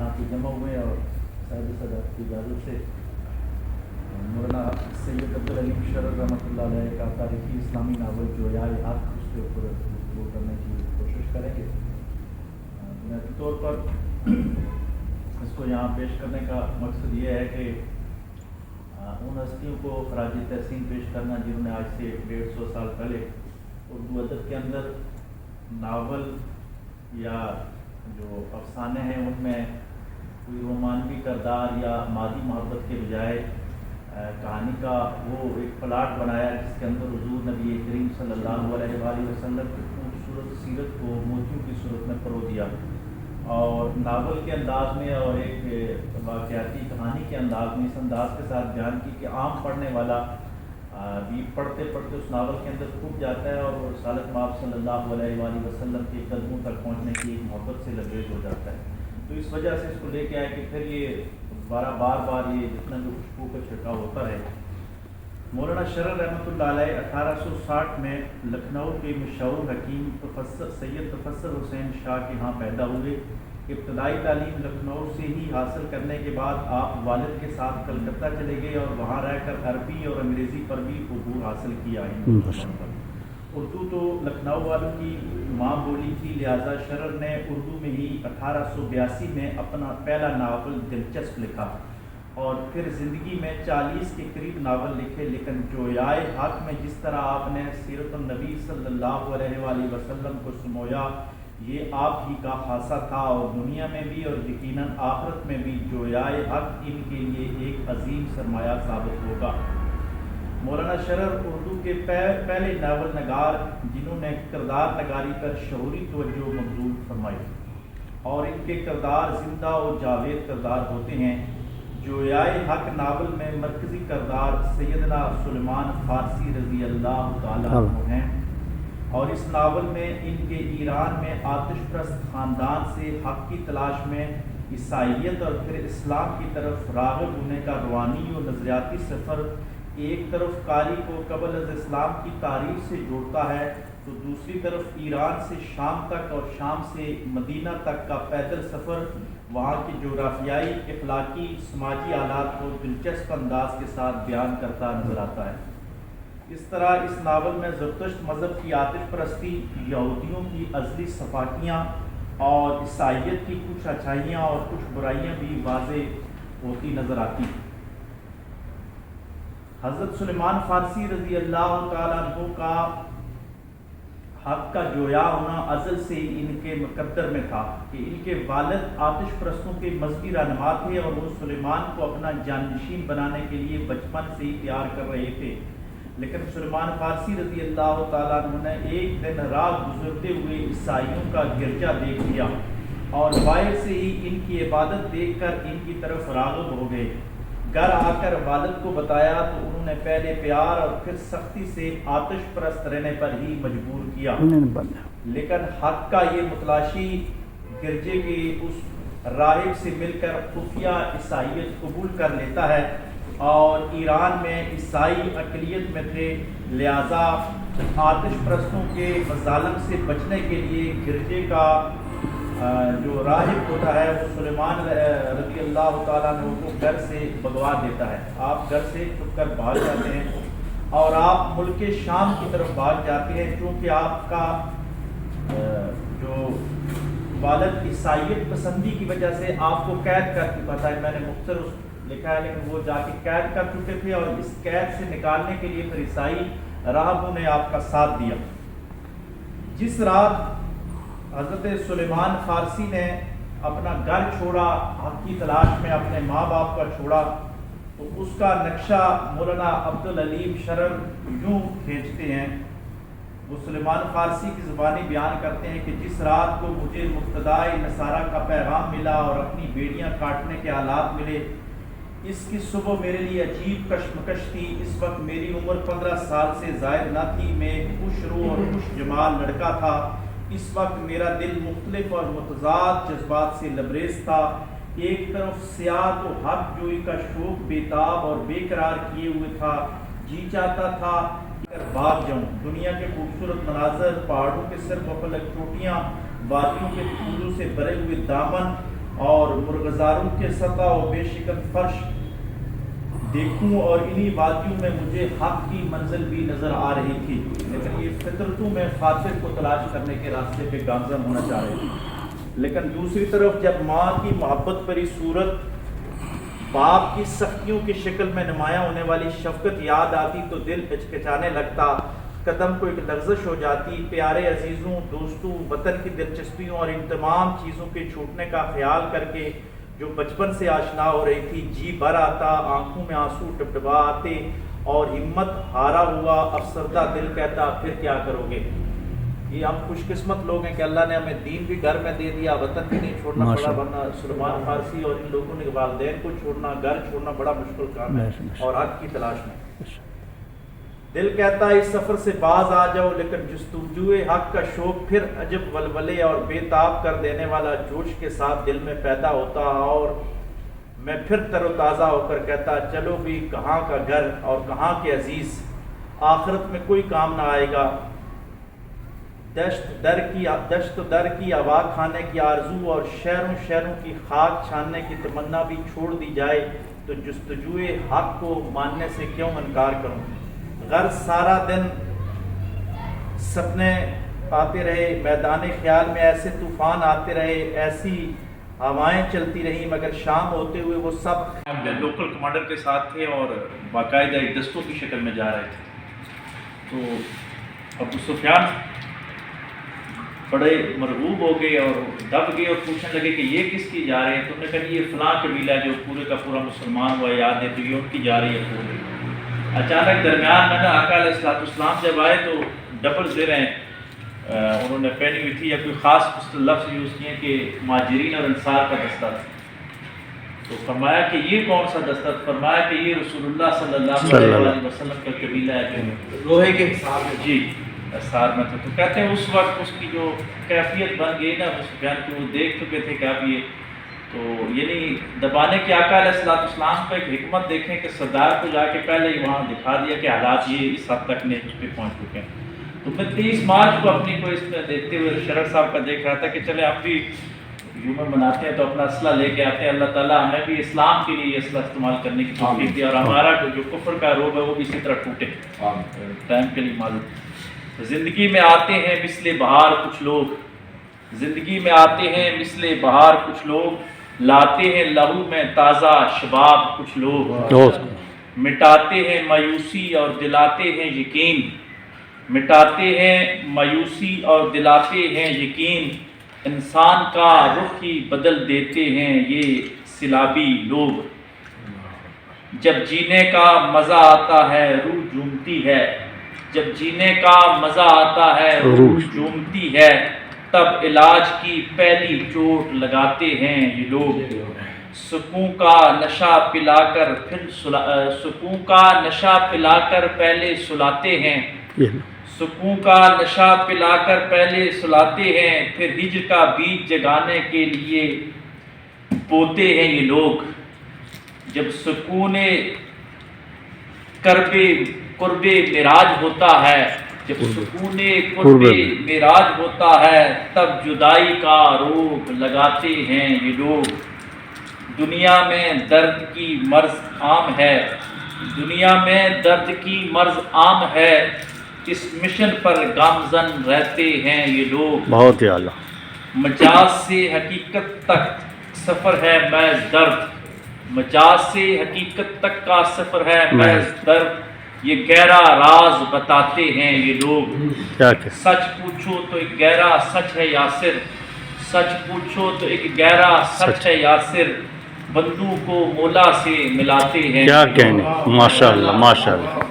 यहाँ पे जमा हुए और साहिब सदात की इजाज़त से मौलाना सैयद अब्दुल अलीम शरर रहमतुल्लाह अलैह का तारीखी इस्लामी नावल जोयाए हक उसके ऊपर गुफ्तगू करने की कोशिश करेंगे। बुनियादी तौर पर इसको यहाँ पेश करने का मकसद ये है कि उन हस्तियों को खराज तहसीन पेश करना जिन्होंने आज से 150 साल पहले उर्दू अदब के अंदर नावल या जो अफसाने हैं उनमें कोई रोमानवी किरदार या मादी मोहब्बत के बजाय कहानी का वो एक प्लाट बनाया जिसके अंदर हुजूर नबी करीम सल्लल्लाहु अलैहि वसल्लम की खूबसूरत सीरत को मोतियों की सूरत में परो दिया और नावल के अंदाज में और एक वाक़याती कहानी के अंदाज में इस अंदाज के साथ बयान की कि आम पढ़ने वाला भी पढ़ते पढ़ते उस नावल के अंदर खूब जाता है और सालत माब सल्लल्लाहु अलैहि वसल्लम के कदमों तक पहुँचने की एक मोहब्बत से लबरेज हो जाता है। तो इस वजह से इसको लेके आए कि फिर ये बार बार ये जितना जो खुशबू का छिड़काव होता है। मौलाना शरर रहमतुल्लाह अलैह 1860 में लखनऊ के मशहूर हकीम प्रोफेसर सैयद तफस्सुर हुसैन शाह के यहाँ पैदा हुए। इब्तदाई तालीम लखनऊ से ही हासिल करने के बाद आप वालिद के साथ कलकत्ता चले गए और वहाँ रहकर अरबी और अंग्रेज़ी पर भी उर्दू हासिल किया है। उर्दू तो लखनऊ वालों की माँ बोली थी, लिहाजा शरर ने उर्दू में ही 1882 में अपना पहला नावल दिलचस्प लिखा और फिर ज़िंदगी में 40 के करीब नावल लिखे। लेकिन जोयाए हक में जिस तरह आपने सीरत नबी सल्लल्लाहु अलैहि वसल्लम को समोया ये आप ही का खासा था और दुनिया में भी और यकीनन आखिरत में भी जोयाए हक इनके लिए एक अजीम सरमाया साबित होगा। मौलाना शरर उर्दू के पहले नावल नगार जिन्होंने किरदार नगारी पर शहूरी तवज्जो मबजूल फरमाई और इनके किरदार जिंदा और जावेद किरदार होते हैं। जोयाए हक नावल में मरकजी किरदार सैयदना सुलेमान फारसी रज़ी अल्लाह तआला अन्हु हैं और इस नावल में इनके ईरान में आतिश प्रस्त ख़ानदान से हक की तलाश में ईसाइयत और फिर इस्लाम की तरफ राग़िब होने का रूहानी और नज़रियाती सफ़र एक तरफ कारी को कबल अज़ इस्लाम की तारीफ से जोड़ता है तो दूसरी तरफ ईरान से शाम तक और शाम से मदीना तक का पैदल सफ़र वहाँ के जोग्राफियाई इखलाकी समाजी हालात को दिलचस्प अंदाज के साथ बयान करता नजर आता है। इस तरह इस नावल में ज़रतुश्त मज़हब की आतिश परस्ती, यहूदियों की अज़ली सफाकियाँ और ईसाइयत की कुछ अच्छाइयाँ और कुछ बुराइयाँ भी वाज़े होती नज़र आती। हज़रत सुलेमान फ़ारसी रज़ी अल्लाह तआला अन्हु का हक का जोया होना अज़ल से इनके मुकद्दर में था कि इनके वालिद आतिश परस्तों के मजहबी रहनुमा थे और वो सुलेमान को अपना जाननशीन बनाने के लिए बचपन से ही तैयार कर रहे थे। लेकिन सुलेमान फ़ारसी रज़ी अल्लाह तआला अन्हु ने एक दिन राह गुजरते हुए ईसाइयों का गिरजा देख लिया और बाहर से ही इनकी इबादत देखकर इनकी तरफ राग़िब हो गए। घर आकर वालिद को बताया तो उन्होंने पहले प्यार और फिर सख्ती से आतिश परस्त रहने पर ही मजबूर किया। लेकिन हक का ये मुतलाशी गिरजे के उस राहिब से मिलकर खुफिया ईसाइयत कबूल कर लेता है और ईरान में ईसाई अक़लियत में थे, लिहाजा आतिश परस्तों के मज़ालम से बचने के लिए गिरजे का जो राहिब होता है वो सुलेमान रज़ी अल्लाह तआला अन्हु को घर से भगवा देता है। आप घर से छुप कर भाग जाते हैं और आप मुल्क शाम की तरफ भाग जाते हैं क्योंकि आपका जो वालिद ईसाइयत पसंदी की वजह से आपको कैद कर चुका था। मैंने मुख्तर लिखा है लेकिन वो जाके कैद कर चुके थे और इस कैद से निकालने के लिए फिर ईसाई राहबों ने आपका साथ दिया। जिस रात हज़रत सुलेमान फ़ारसी ने अपना घर छोड़ा, हक की तलाश में अपने माँ बाप का छोड़ा, तो उसका नक्शा मौलाना अब्दुल अलीम शरर यूँ खींचते हैं। वो सुलेमान फ़ारसी की ज़ुबानी बयान करते हैं कि जिस रात को मुझे मुक्तदाए नसारा का पैगाम मिला और अपनी बेड़ियाँ काटने के हालात मिले, इसकी सुबह मेरे लिए अजीब कशमकश थी। इस वक्त मेरी उम्र 15 साल से ज़ायद न थी। मैं खुश रूह और खुश जमाल लड़का था। इस वक्त मेरा दिल मुख्तलिफ और मुतज़ाद जज्बात से लबरेज था। एक तरफ सियाहत और हक जोई का शौक बेताब और बेकरार किए हुए था। जी चाहता था भाग जाऊं। दुनिया के खूबसूरत मनाजर, पहाड़ों के सिर बफलक चोटियाँ, वादियों के फूलों से भरे हुए दामन اور مرغزاروں کے سطح و بے شکن فرش دیکھوں اور انہی وادیوں میں مجھے حق کی منزل بھی نظر آ رہی تھی، لیکن یہ فطرتوں میں خاطر کو تلاش کرنے کے راستے پہ گامزن ہونا چاہ رہے تھے۔ لیکن دوسری طرف جب ماں کی محبت بھری صورت باپ کی سختیوں کی شکل میں نمایاں ہونے والی شفقت یاد آتی تو دل ہچکچانے لگتا، قدم کو ایک لرزش ہو جاتی، پیارے عزیزوں، دوستوں، وطن کی دلچسپیوں اور ان تمام چیزوں کے چھوٹنے کا خیال کر کے جو بچپن سے آشنا ہو رہی تھی، جی بھر آتا، آنکھوں میں آنسو ٹپٹپا آتے اور ہمت ہارا ہوا افسردہ دل کہتا پھر کیا کرو گے۔ یہ ہم خوش قسمت لوگ ہیں کہ اللہ نے ہمیں دین بھی گھر میں دے دیا، وطن بھی نہیں چھوڑنا پڑا، ورنہ سلمان فارسی اور ان لوگوں نے والدین کو چھوڑنا، گھر چھوڑنا بڑا مشکل کام ہے اور حق کی تلاش میں۔ دل کہتا اس سفر سے باز آ جاؤ، لیکن جستجوئے حق کا شوق پھر عجب ولولے اور بے تاب کر دینے والا جوش کے ساتھ دل میں پیدا ہوتا اور میں پھر تر و تازہ ہو کر کہتا چلو بھی کہاں کا گھر اور کہاں کے عزیز، آخرت میں کوئی کام نہ آئے گا۔ دشت در کی ہوا کھانے کی آرزو اور شہروں کی خاک چھاننے کی تمنا بھی چھوڑ دی جائے تو جستجوئے حق کو ماننے سے کیوں انکار کروں۔ غرض سارا دن سپنے آتے رہے، میدان خیال میں ایسے طوفان آتے رہے، ایسی ہوائیں چلتی رہی، مگر شام ہوتے ہوئے وہ سب لوکل کمانڈر کے ساتھ تھے اور باقاعدہ ایک دستوں کی شکل میں جا رہے تھے۔ تو ابو سفیان بڑے مرغوب ہو گئے اور دب گئے اور پوچھنے لگے کہ یہ کس کی جا رہے ہیں؟ تو انہوں نے کہا یہ فلاں قبیلہ جو پورے کا پورا مسلمان ہوا یاد ہے تو یہ ان کی جا رہی ہے پورے۔ اچانک درمیان میں آقا علیہ السلام جب آئے تو ڈبل زریں انہوں نے پہنی ہوئی تھی یا کوئی خاص لفظ یوز کیے کہ مہاجرین اور انصار کا دستہ تھا۔ تو فرمایا کہ یہ کون سا دستہ؟ فرمایا کہ یہ رسول اللہ صلی اللہ علیہ وسلم کا قبیلہ ہے جو لوہے کے حساب میں جی انصار میں تھا۔ تو کہتے ہیں اس وقت اس کی جو کیفیت بن گئی نا اس بیان کی، وہ دیکھ چکے تھے کہ اب یہ تو یعنی دبانے کے آقا علیہ السلام کو ایک حکمت دیکھیں کہ سردار کو جا کے پہلے ہی وہاں دکھا دیا کہ حالات یہ اس حد تک نیچے پہ پہنچ چکے ہیں۔ تو میں 30 مارچ کو اپنی کو اس میں دیکھتے ہوئے شرف صاحب کا دیکھ رہا تھا کہ چلے ہم بھی یوم مناتے ہیں تو اپنا اسلحہ لے کے آتے ہیں، اللہ تعالیٰ ہمیں بھی اسلام کے لیے یہ اسلحہ استعمال کرنے کی توفیق دی اور ہمارا جو کفر کا روب ہے وہ بھی اسی طرح ٹوٹے۔ ٹائم کے لیے معذرت۔ زندگی میں آتے ہیں مثل بہار کچھ لوگ، زندگی میں آتے ہیں مثل بہار کچھ لوگ، لاتے ہیں لہو میں تازہ شباب کچھ لوگ، مٹاتے ہیں مایوسی اور دلاتے ہیں یقین، مٹاتے ہیں مایوسی اور دلاتے ہیں یقین، انسان کا رخ ہی بدل دیتے ہیں یہ سیلابی لوگ۔ جب جینے کا مزہ آتا ہے روح جھومتی ہے، جب جینے کا مزہ آتا ہے روح جھومتی ہے، تب علاج کی پہلی چوٹ لگاتے ہیں یہ لوگ۔ سکون کا نشہ پلا کر سکون کا نشہ پلا کر پہلے سلاتے ہیں، سکون کا نشہ پلا کر پہلے سلاتے ہیں، پھر ہجر کا بیج جگانے کے لیے بوتے ہیں یہ لوگ۔ جب سکون قرب معراج ہوتا ہے، جب سکون قرب معراج ہوتا ہے، تب جدائی کا روگ لگاتے ہیں یہ لوگ۔ دنیا میں درد کی مرض عام ہے، دنیا میں درد کی مرض عام ہے، اس مشن پر گامزن رہتے ہیں یہ لوگ۔ بہت ہی اعلیٰ۔ مجاز سے حقیقت تک سفر ہے محض درد، مجاز سے حقیقت تک کا سفر ہے محض درد، یہ گہرا راز بتاتے ہیں یہ لوگ۔ سچ پوچھو تو ایک گہرا سچ ہے یاسر، سچ پوچھو تو ایک گہرا سچ ہے یاسر، بندوں کو مولا سے ملاتے ہیں۔ کیا کہنے، ماشاءاللہ ماشاءاللہ۔